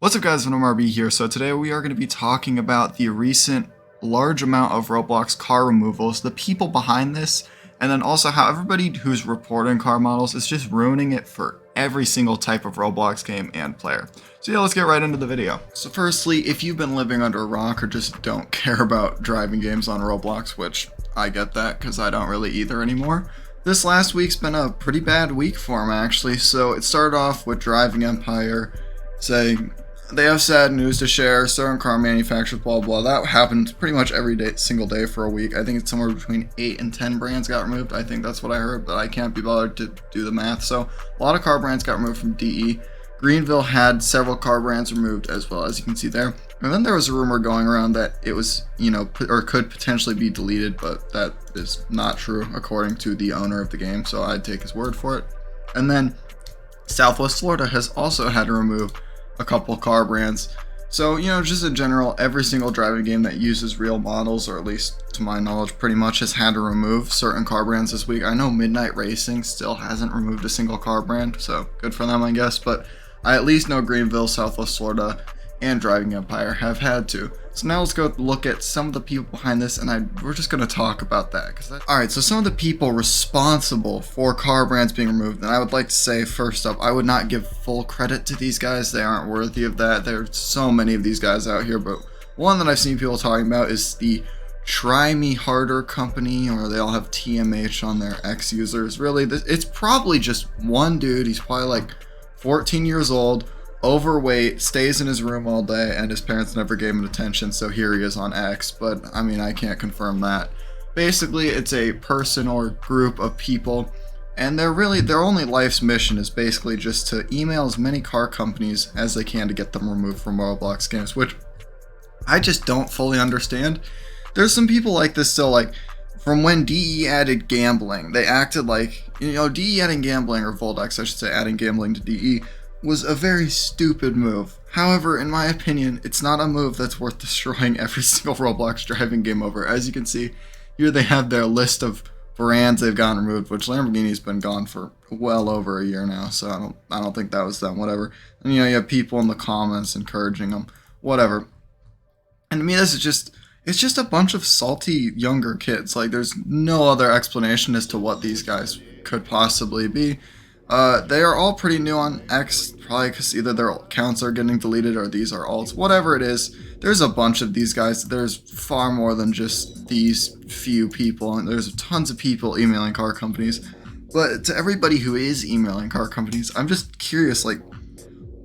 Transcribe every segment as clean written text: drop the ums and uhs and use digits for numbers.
What's up guys, Venom RB here. So today we are going to be talking about the recent large amount of Roblox car removals, the people behind this, and then also how everybody who's reporting car models is just ruining it for every single type of Roblox game and player. So yeah, let's get right into the video. So firstly, if you've been living under a rock or just don't care about driving games on Roblox, which I get that because I don't really either anymore, this last week's been a pretty bad week for him actually. So it started off with Driving Empire saying they have sad news to share, certain car manufacturers, blah blah. That happened pretty much every day, single day for a week. I think it's somewhere between 8 and 10 brands got removed. I think that's what I heard, but I can't be bothered to do the math. So a lot of car brands got removed from DE. Greenville had several car brands removed as well, as you can see there. And then there was a rumor going around that it was, or could potentially be deleted, but that is not true according to the owner of the game, so I'd take his word for it. And then Southwest Florida has also had to remove a couple car brands. So, just in general, every single driving game that uses real models, or at least to my knowledge, pretty much has had to remove certain car brands this week. I know Midnight Racing still hasn't removed a single car brand, so good for them, I guess, but I at least know Greenville, Southwest Florida, and Driving Empire have had to. So now let's go look at some of the people behind this, and we're just going to talk about that. Alright, so some of the people responsible for car brands being removed, and I would like to say first up, I would not give full credit to these guys. They aren't worthy of that. There's so many of these guys out here, but one that I've seen people talking about is the Try Me Harder company, or they all have TMH on their X users. Really, it's probably just one dude. He's probably like 14 years old, overweight, stays in his room all day, and his parents never gave him attention, so here he is on X. But I mean, I can't confirm that. Basically, it's a person or group of people, and their only life's mission is basically just to email as many car companies as they can to get them removed from Roblox games, which I just don't fully understand. There's some people like this still, like from when DE added gambling, they acted like, DE adding gambling, or Voldex I should say, adding gambling to DE was a very stupid move. However, in my opinion, it's not a move that's worth destroying every single Roblox driving game over. As you can see, here they have their list of brands they've gotten removed, which Lamborghini's been gone for well over a year now, so I don't think that was them, whatever. And you have people in the comments encouraging them, whatever. And to me, it's just a bunch of salty younger kids. Like, there's no other explanation as to what these guys could possibly be. They are all pretty new on X, probably because either their accounts are getting deleted or these are alts. Whatever it is, there's a bunch of these guys. There's far more than just these few people, and there's tons of people emailing car companies. But to everybody who is emailing car companies, I'm just curious, like,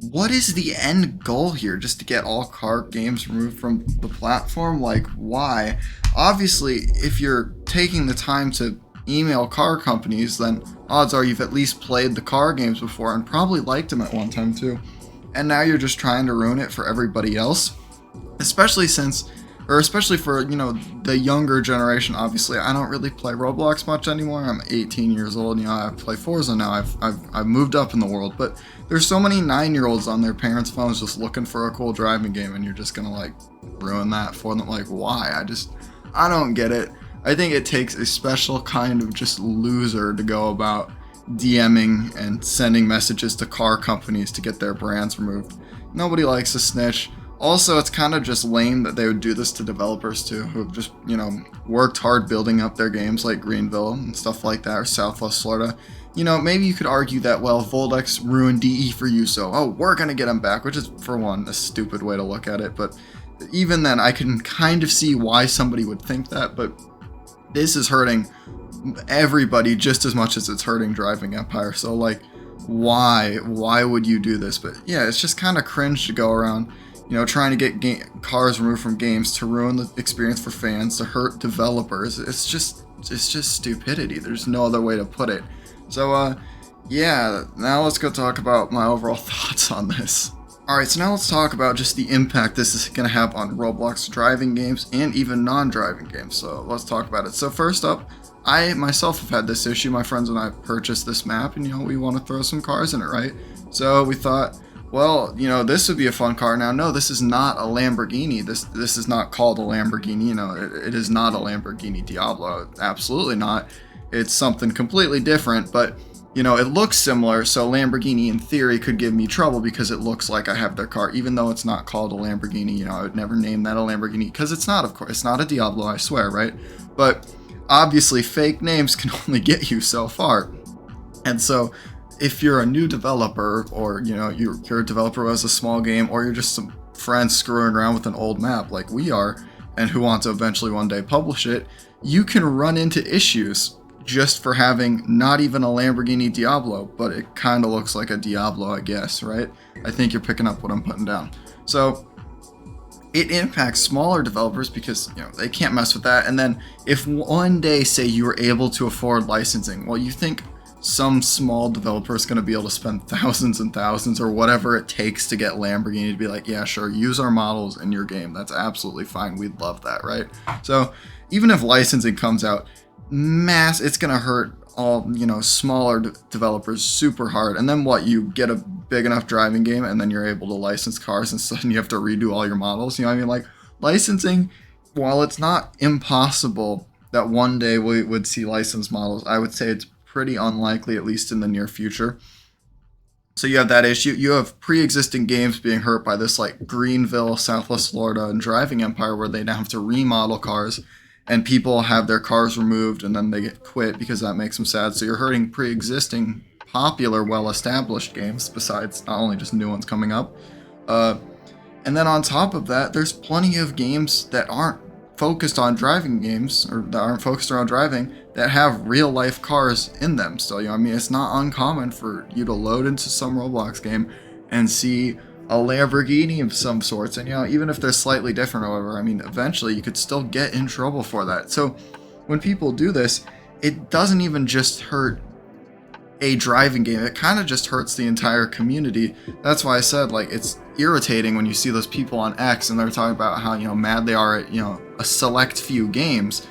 what is the end goal here? Just to get all car games removed from the platform? Like, why? Obviously, if you're taking the time to email car companies, then odds are you've at least played the car games before and probably liked them at one time too. And now you're just trying to ruin it for everybody else. Especially for, the younger generation. Obviously, I don't really play Roblox much anymore. I'm 18 years old. I play Forza now. I've moved up in the world. But there's so many 9-year-olds on their parents' phones just looking for a cool driving game, and you're just gonna like ruin that for them. Like, why? I don't get it. I think it takes a special kind of just loser to go about DMing and sending messages to car companies to get their brands removed. Nobody likes a snitch. Also, it's kind of just lame that they would do this to developers too, who have just, worked hard building up their games like Greenville and stuff like that, or Southwest Florida. Maybe you could argue that, well, Voldex ruined DE for you, so, we're gonna get them back, which is, for one, a stupid way to look at it. But even then, I can kind of see why somebody would think that, but this is hurting everybody just as much as it's hurting Driving Empire. So, like, why would you do this? But yeah, it's just kind of cringe to go around, trying to get cars removed from games to ruin the experience for fans, to hurt developers. It's just stupidity. There's no other way to put it. So, yeah, now let's go talk about my overall thoughts on this. Alright, so now let's talk about just the impact this is going to have on Roblox driving games and even non-driving games. So let's talk about it. So first up, I myself have had this issue. My friends and I purchased this map, and we want to throw some cars in it, right? So we thought, well, this would be a fun car. Now, no, this is not a Lamborghini. This is not called a Lamborghini. It is not a Lamborghini Diablo. Absolutely not. It's something completely different, but you know, it looks similar, so Lamborghini in theory could give me trouble because it looks like I have their car, even though it's not called a Lamborghini. You know, I would never name that a Lamborghini because it's not, of course. It's not a Diablo, I swear, right? But obviously, fake names can only get you so far. And so, if you're a new developer, or, you know, you're a developer who has a small game, or you're just some friends screwing around with an old map like we are, and who want to eventually one day publish it, you can run into issues just for having not even a Lamborghini Diablo, but it kind of looks like a Diablo, I guess, right? I think you're picking up what I'm putting down. So it impacts smaller developers because, you know, they can't mess with that. And then if one day, say, you were able to afford licensing, well, you think some small developer is going to be able to spend thousands and thousands or whatever it takes to get Lamborghini to be like, yeah, sure, use our models in your game. That's absolutely fine. We'd love that, right? So even if licensing comes out, it's going to hurt all, you know, smaller developers super hard. And then what, you get a big enough driving game and then you're able to license cars and suddenly you have to redo all your models. You know what I mean? Like, licensing, while it's not impossible that one day we would see licensed models, I would say it's pretty unlikely, at least in the near future. So you have that issue. You have pre-existing games being hurt by this, like Greenville, Southwest Florida, and Driving Empire, where they now have to remodel cars, and people have their cars removed and then they get quit because that makes them sad. So you're hurting pre-existing, popular, well-established games, besides not only just new ones coming up. And then on top of that, there's plenty of games that aren't focused on driving games, or that aren't focused around driving, that have real life cars in them still. You know, I mean, it's not uncommon for you to load into some Roblox game and see a Lamborghini of some sorts, and, you know, even if they're slightly different or whatever, I mean, eventually you could still get in trouble for that. So when people do this, it doesn't even just hurt a driving game, it kind of just hurts the entire community. That's why I said, like, it's irritating when you see those people on X and they're talking about how, you know, mad they are at, you know, a select few games,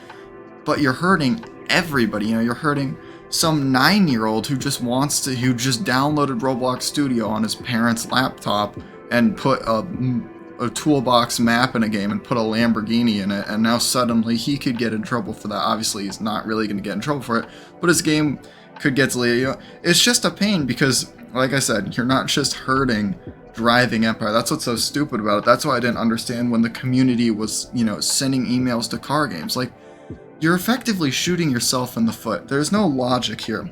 but you're hurting everybody. You know, you're hurting some 9-year-old who just downloaded Roblox Studio on his parents' laptop and put a toolbox map in a game and put a Lamborghini in it, and now suddenly he could get in trouble for that. Obviously, he's not really going to get in trouble for it, but his game could get deleted. You know, it's just a pain because, like I said, you're not just hurting Driving Empire. That's what's so stupid about it. That's why I didn't understand when the community was, you know, sending emails to car games. Like, you're effectively shooting yourself in the foot. There's no logic here.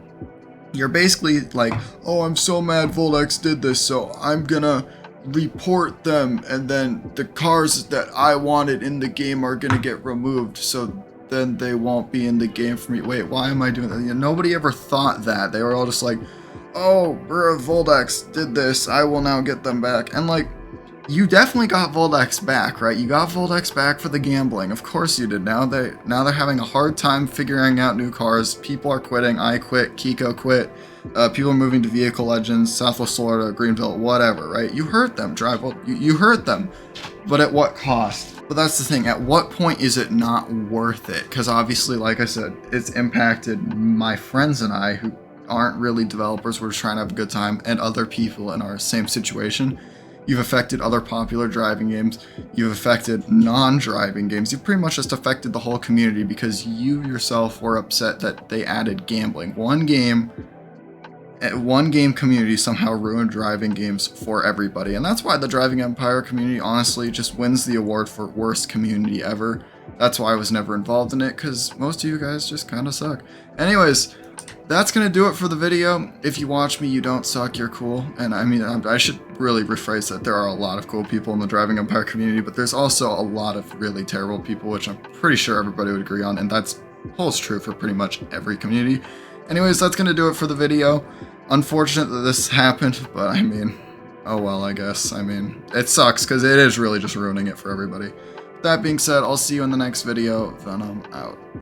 You're basically like, oh, I'm so mad Voldex did this, so I'm gonna report them, and then the cars that I wanted in the game are gonna get removed, so then they won't be in the game for me. Wait, why am I doing that? You know, nobody ever thought that. They were all just like, oh, Voldex did this, I will now get them back. And, like, you definitely got Voldex back, right? You got Voldex back for the gambling. Of course you did. Now they're having a hard time figuring out new cars. People are quitting. I quit. Kiko quit. People are moving to Vehicle Legends, Southwest Florida, Greenville, whatever, right? You hurt them, you hurt them. But at what cost? But that's the thing. At what point is it not worth it? Because obviously, like I said, it's impacted my friends and I, who aren't really developers. We're just trying to have a good time, and other people in our same situation. You've affected other popular driving games. You've affected non-driving games. You've pretty much just affected the whole community because you yourself were upset that they added gambling. One game community somehow ruined driving games for everybody. And that's why the Driving Empire community honestly just wins the award for worst community ever. That's why I was never involved in it, because most of you guys just kind of suck. Anyways, that's going to do it for the video. If you watch me, you don't suck, you're cool. And I mean, I should really rephrase that. There are a lot of cool people in the Driving Empire community, but there's also a lot of really terrible people, which I'm pretty sure everybody would agree on. And that's holds true for pretty much every community. Anyways, that's going to do it for the video. Unfortunate that this happened, but I mean, oh well, I guess. I mean, it sucks because it is really just ruining it for everybody. That being said, I'll see you in the next video. Venom out.